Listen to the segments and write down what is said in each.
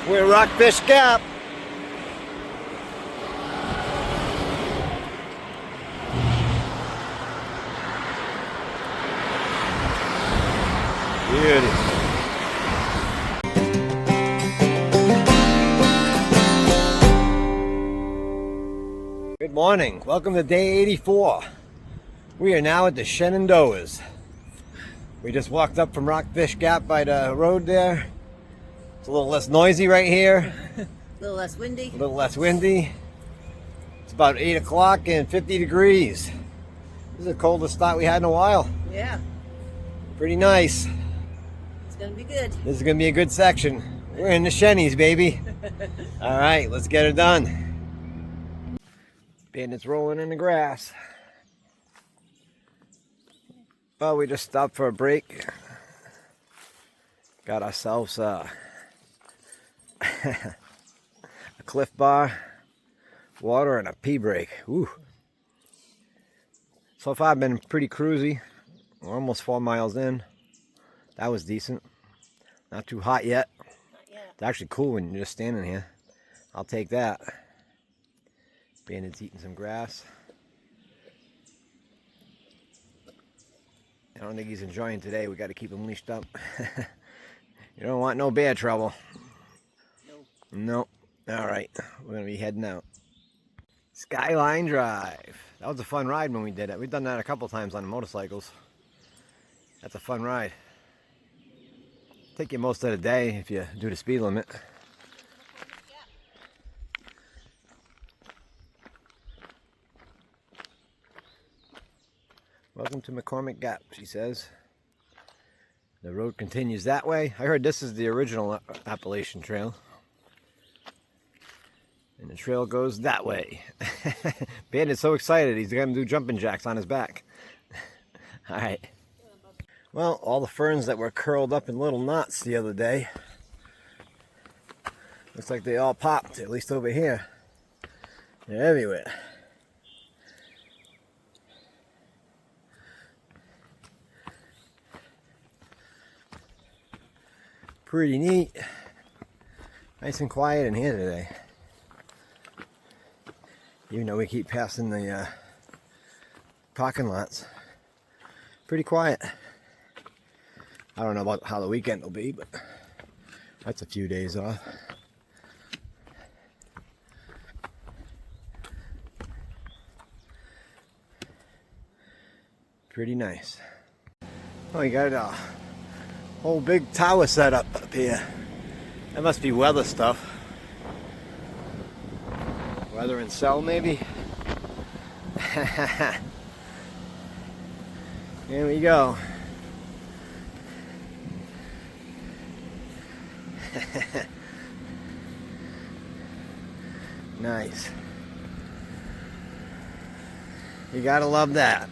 We're Rockfish Gap. Beauty. Good morning. Welcome to day 84. We are now at the Shenandoahs. We just walked up from Rockfish Gap by the road there. It's a little less noisy right here. A little less windy. A little less windy. It's about 8 o'clock and 50 degrees. This is the coldest start we had in a while. Yeah. Pretty nice. It's going to be good. This is going to be a good section. We're in the Shennies, baby. All right, let's get it done. Bandits rolling in the grass. Well, we just stopped for a break. Got ourselves a Cliff Bar, water, and a pee break. Ooh. So far I've been pretty cruisy. We're almost 4 miles in. That was decent. Not too hot yet. Not yet. It's actually cool when you're just standing here. I'll take that. Bandit's eating some grass. I don't think he's enjoying today. We got to keep him leashed up. You don't want no bear trouble. Nope. All right, we're gonna be heading out. Skyline Drive. That was a fun ride when we did it. We've done that a couple times on motorcycles. That's a fun ride. Take you most of the day if you do the speed limit. Welcome to McCormick Gap, she says. The road continues that way. I heard this is the original Appalachian Trail. And the trail goes that way. Bandit's so excited, he's going to do jumping jacks on his back. All right. Well, all the ferns that were curled up in little knots the other day, looks like they all popped, at least over here. They're everywhere. Pretty neat. Nice and quiet in here today. Even though we keep passing the parking lots. Pretty quiet. I don't know about how the weekend will be, but that's a few days off. Pretty nice. Oh, you got a whole big tower set up here. That must be weather stuff. Weather and cell, maybe? Here we go. Nice. You gotta love that.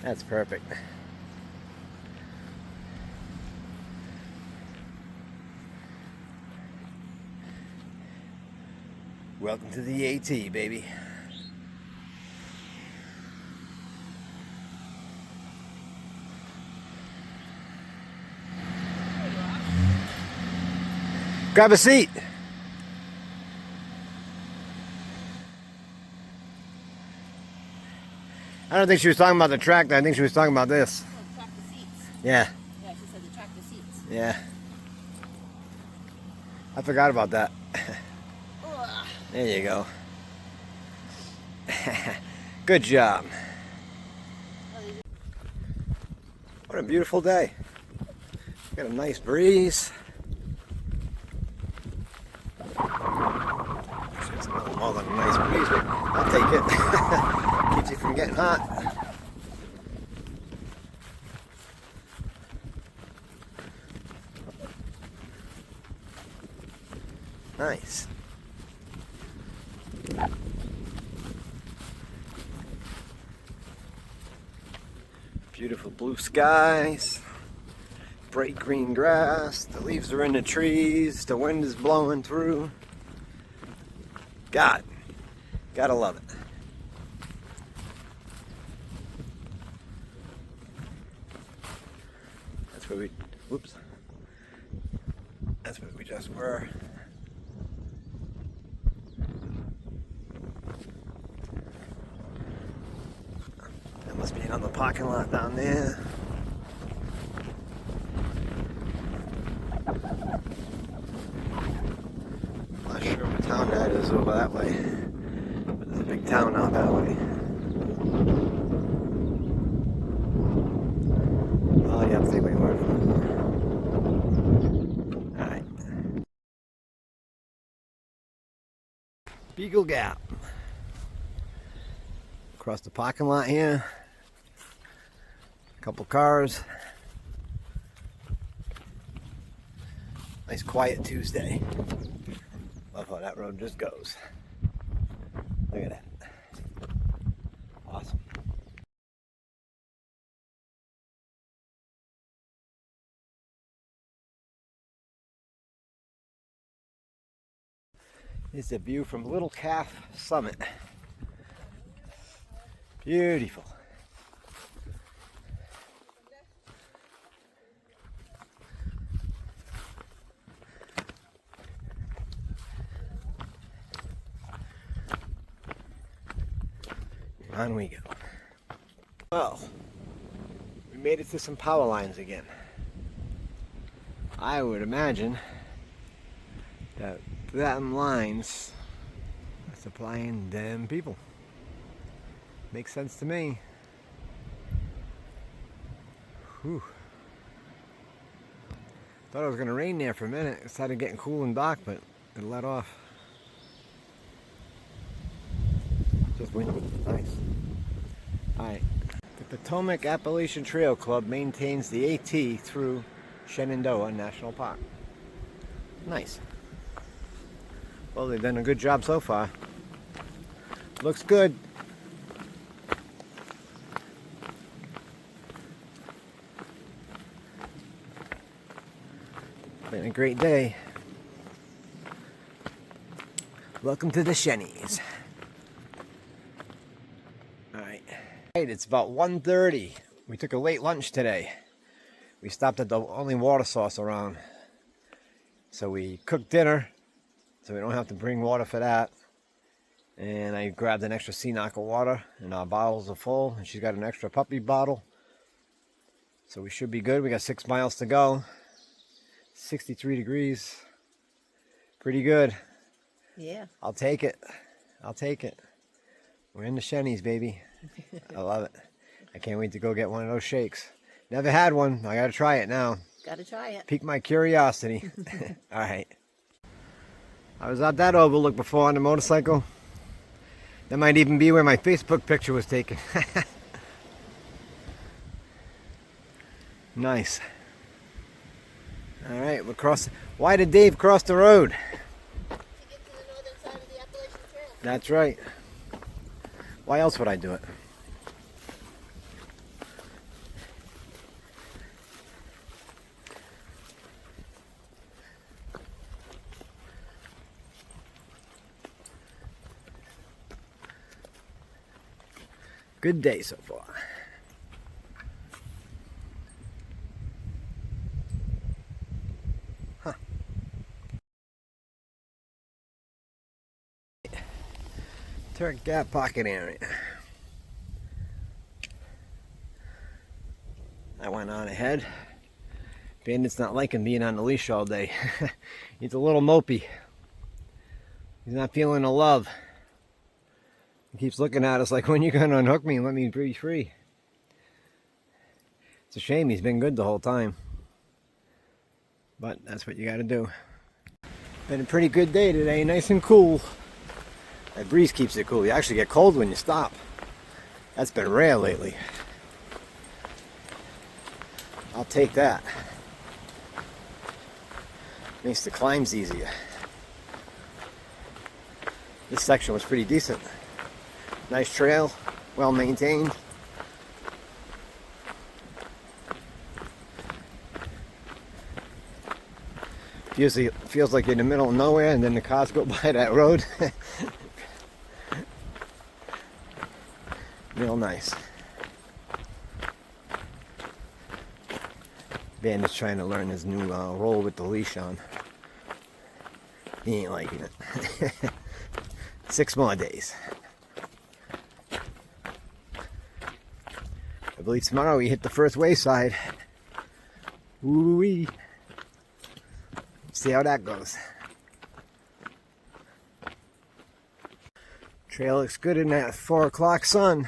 That's perfect. Welcome to the AT, baby. Grab a seat. I don't think she was talking about the tractor. I think she was talking about this. Oh, tractor seats. Yeah. Yeah, she said the tractor seats. Yeah. I forgot about that. There you go. Good job. What a beautiful day. Got a nice breeze. Actually, it's a little more than a nice breeze, but I'll take it. Keeps you from getting hot. Nice. Beautiful blue skies, bright green grass, the leaves are in the trees, the wind is blowing through. God, gotta love it. That's where we, whoops. That's where we just were. That must be another parking lot down there. Not sure what town that is over that way. But there's a big town out that way. Oh, you have to take my word for it. Alright. Beagle Gap. Across the parking lot here. A couple cars. Nice quiet Tuesday. Love how that road just goes. Look at that. Awesome. It's a view from Little Calf Summit. Beautiful. On we go. Well, we made it to some power lines again. I would imagine that them lines are supplying them people. Makes sense to me. Whew. Thought it was going to rain there for a minute. It started getting cool and dark, but it let off. Just windy. Nice. Alright. The Potomac Appalachian Trail Club maintains the AT through Shenandoah National Park. Nice. Well, they've done a good job so far. Looks good. Been a great day. Welcome to the Shennies. Alright. It's about 1:30. We took a late lunch today. We stopped at the only water source around. So we cooked dinner, so we don't have to bring water for that. And I grabbed an extra Seanock of water, and our bottles are full, and she's got an extra puppy bottle. So we should be good. We got 6 miles to go. 63 degrees. Pretty good. Yeah. I'll take it. I'll take it. We're in the Shennies, baby. I love it. I can't wait to go get one of those shakes. Never had one. I gotta try it now. Gotta try it. Pique my curiosity. All right. I was at that overlook before on the motorcycle. That might even be where my Facebook picture was taken. Nice. All right, we're crossing. Why did Dave cross the road? To get to the northern side of the Appalachian Trail. That's right. Why else would I do it? Good day so far. Huh. Turk Gap pocket area. I went on ahead. Bandit's not liking being on the leash all day. He's a little mopey. He's not feeling the love. He keeps looking at us like, when you gonna unhook me and let me be free? It's a shame. He's been good the whole time. But that's what you gotta do. Been a pretty good day today, nice and cool. That breeze keeps it cool. You actually get cold when you stop. That's been rare lately. I'll take that. Makes the climbs easier. This section was pretty decent. Nice trail, well maintained. Feels like you're in the middle of nowhere, and then the cars go by that road. Real nice. Bandit's trying to learn his new roll with the leash on. He ain't liking it. 6 more days. I believe tomorrow we hit the first wayside. Woo-wee. See how that goes. Trail looks good in that 4 o'clock sun.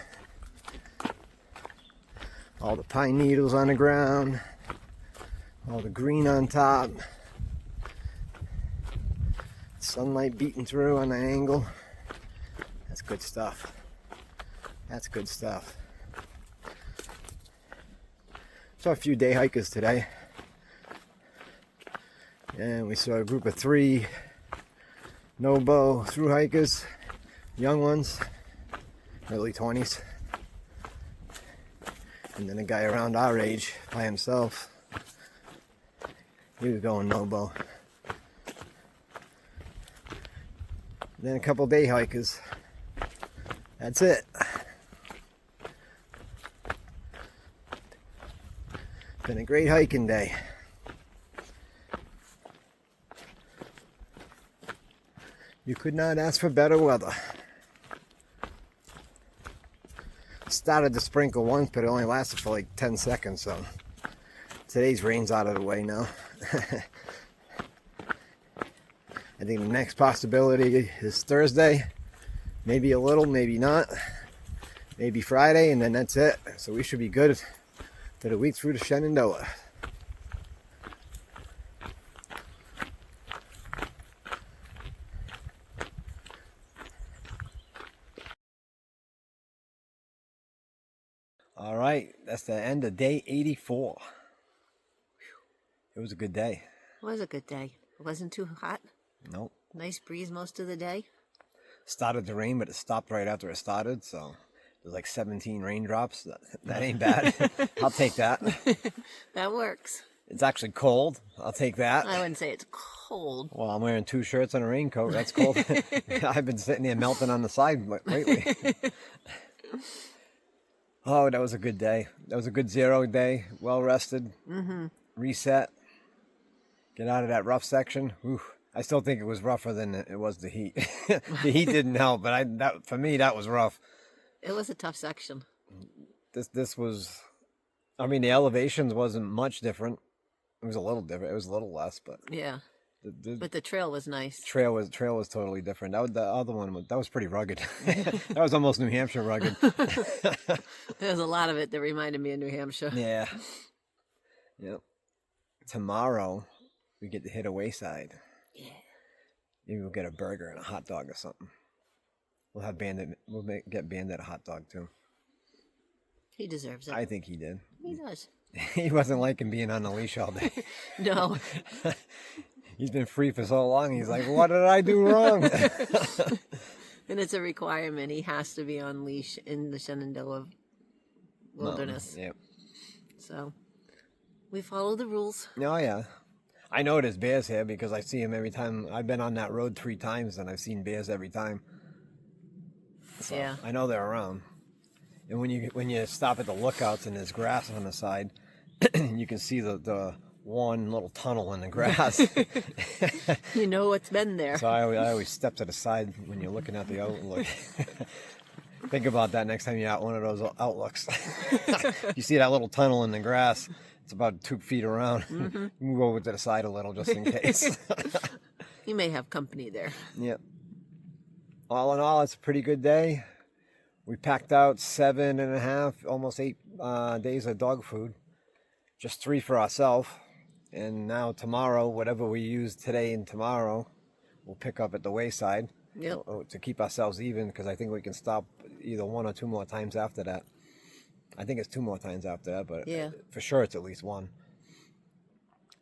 All the pine needles on the ground. All the green on top. Sunlight beating through on the angle. That's good stuff. That's good stuff. Saw a few day hikers today. And we saw a group of 3 no-bow through hikers. Young ones. Early 20s. And then a guy around our age by himself. He was going no-bow. Then a couple day hikers. That's it. Been a great hiking day. You could not ask for better weather. Started to sprinkle once, but it only lasted for like 10 seconds, so today's rain's out of the way now. I think the next possibility is Thursday. Maybe a little, maybe not. Maybe Friday, and then that's it. So we should be good for the week through to Shenandoah. All right, that's the end of day 84. It was a good day. It was a good day. It wasn't too hot. Nope. Nice breeze most of the day. Started to rain, but it stopped right after it started, so there's like 17 raindrops. That ain't bad. I'll take that. That works. It's actually cold. I'll take that. I wouldn't say it's cold. Well, I'm wearing 2 shirts and a raincoat. That's cold. I've been sitting here melting on the side lately. Oh, that was a good day. That was a good 0 day. Well rested. Mm-hmm. Reset. Get out of that rough section. Whew. I still think it was rougher than it was the heat. The heat didn't help, but for me, that was rough. It was a tough section. This was, I mean, the elevations wasn't much different. It was a little different. It was a little less, but yeah. But the trail was nice. Trail was totally different. The other one that was pretty rugged. That was almost New Hampshire rugged. There's a lot of it that reminded me of New Hampshire. Yeah. Yep. Tomorrow we get to hit a wayside. Yeah. Maybe we'll get a burger and a hot dog or something. We'll have Bandit. Get Bandit a hot dog too. He deserves it. I think he did. He does. He wasn't liking being on the leash all day. No. He's been free for so long. He's like, what did I do wrong? And it's a requirement. He has to be on leash in the Shenandoah wilderness. Yep. So we follow the rules. Oh, yeah. I know there's bears here because I see them every time. I've been on that road 3 times and I've seen bears every time. So yeah. I know they're around. And when you stop at the lookouts and there's grass on the side, you can see the one little tunnel in the grass. You know what's been there. So I always step to the side when you're looking at the outlook. Think about that next time you're at one of those outlooks. You see that little tunnel in the grass. It's about 2 feet around. Mm-hmm. Move over to the side a little just in case. You may have company there. Yep. All in all, it's a pretty good day. We packed out 7.5, almost 8 days of dog food. Just 3 for ourselves. And now tomorrow, whatever we use today and tomorrow, we'll pick up at the wayside. Yep. To keep ourselves even, because I think we can stop either 1 or 2 more times after that. I think it's 2 more times after that, but yeah. For sure it's at least 1.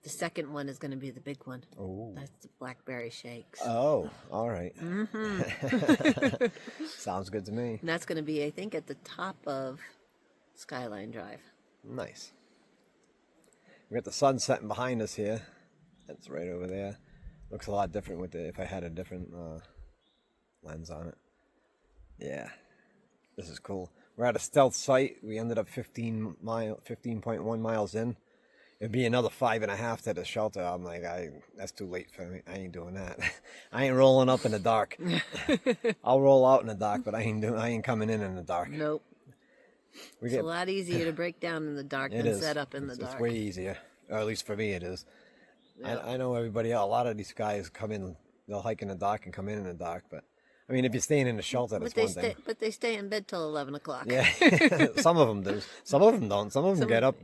The second one is going to be the big one. Oh. That's the blackberry shakes. Oh, all right. Mm-hmm. Sounds good to me. And that's going to be, I think, at the top of Skyline Drive. Nice. We got the sun setting behind us here. That's right over there. Looks a lot different if I had a different lens on it. Yeah, this is cool. We're at a stealth site. We ended up 15.1 miles in. It'd be another 5.5 to the shelter. I'm like, that's too late for me. I ain't doing that. I ain't rolling up in the dark. I'll roll out in the dark, but I ain't coming in the dark. Nope. It's a lot easier to break down in the dark than set up in the dark. It's way easier, or at least for me it is. Yep. I know everybody else. A lot of these guys come in, they'll hike in the dark and come in the dark, but I mean, if you're staying in the shelter, that's one thing. But they stay in bed till 11 o'clock. Yeah, some of them do. Some of them don't. Some of them get up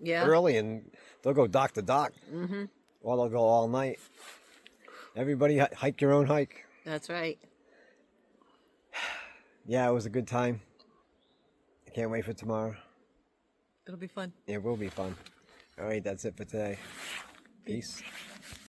early and they'll go dock to dock. Mm-hmm. Or they'll go all night. Everybody hike your own hike. That's right. Yeah, it was a good time. I can't wait for tomorrow. It'll be fun. It will be fun. All right, that's it for today. Peace.